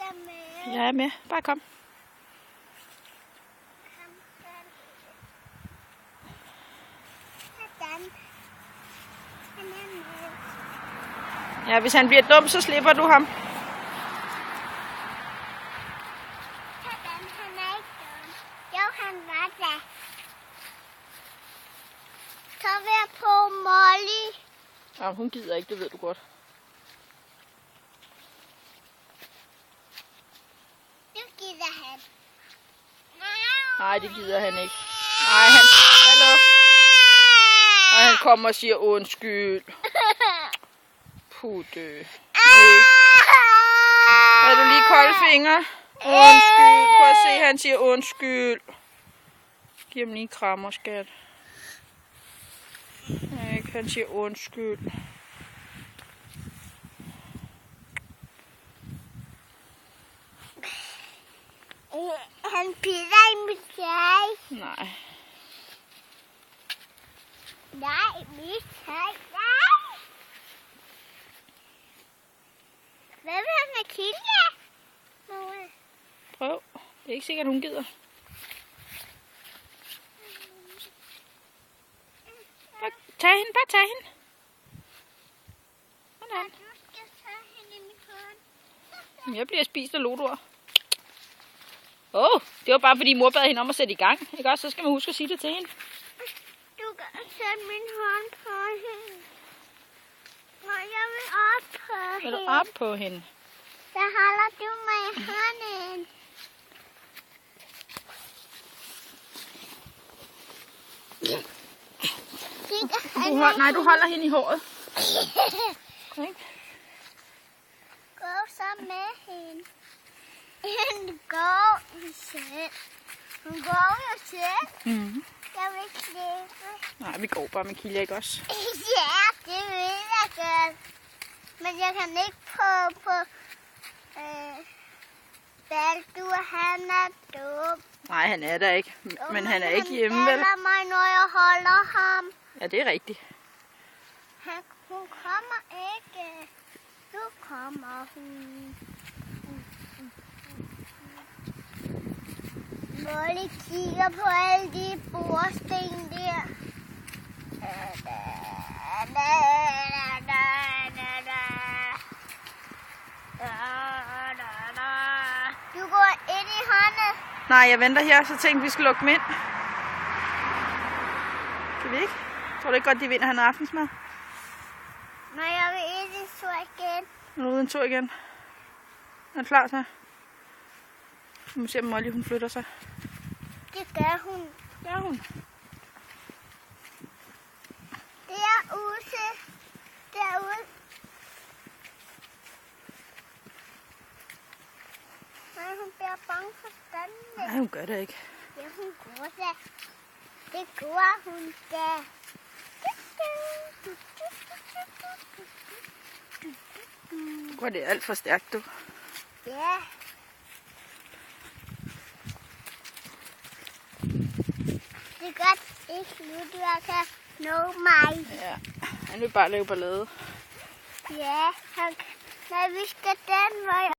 er med. Jeg er med. Bare kom. Sådan. Han er med. Ja, hvis han bliver dum, så slipper du ham. Sådan, han er ikke dum. Jo, han var der. Så vil jeg på Molly. Ja, hun gider ikke, det ved du godt. Det gider han. Nej, det gider han ikke. Nej, han... Hallo? Og han kommer og siger undskyld. Putte. Er du lige kolde fingre? Undskyld. Prøv at se, han siger undskyld. Giv ham lige en krammer, skat. Ikke, han siger undskyld. Han piller i mit tøj. Nej. Nej, mit tøj. Nej. Hvad vil han med Kilde? Prøv. Det er ikke sikkert, hun gider. Bare tag hende, bare tag hende. Sådan. Du skal tage hende i min hånd. Jamen, jeg bliver spist af lodoer. Det var bare fordi mor bad hende om at sætte i gang. Ikke også? Så skal man huske at sige det til hende. Du kan sætte min hånd på hende. Og jeg vil op på Vil hende. du op på hende? Så holder du mig i hånden. Nej, du holder hende i håret. Okay. Gå så med hende. Hun går i selv. Hun går jo selv. Mm. Jeg vil ikke slippe. Nej, vi går bare med Kilja, ikke også? Ja, det vil jeg godt. Men jeg kan ikke på Baldur, han er dum. Nej, han er der ikke. Men han er ikke hjemme, vel? Han kalder mig, når jeg holder ham. Ja, det er rigtigt. Hun kommer ikke. Nu kommer hun. Molly kigger på alle de bordsten der. Du går ind i hånden. Nej, jeg venter her, så tænkte vi skal lukke dem ind. Kan vi ikke? Tror du ikke godt, de vinder han aftensmad? Når jeg vil ind i så igen. Nu er du ude en tur igen. Er du klar så? Nu må se, om Molly hun flytter sig. Det gør hun. Ja, hun. Derude. Nej, hun bliver bange for standene. Nej, hun gør det ikke. Ja, hun går da. Det går hun da. Går det alt for stærkt, du? Ja. Det er godt ikke nu, du kan nå mig. Ja, han vil bare lave ballade. Ja, når vi skal den vej.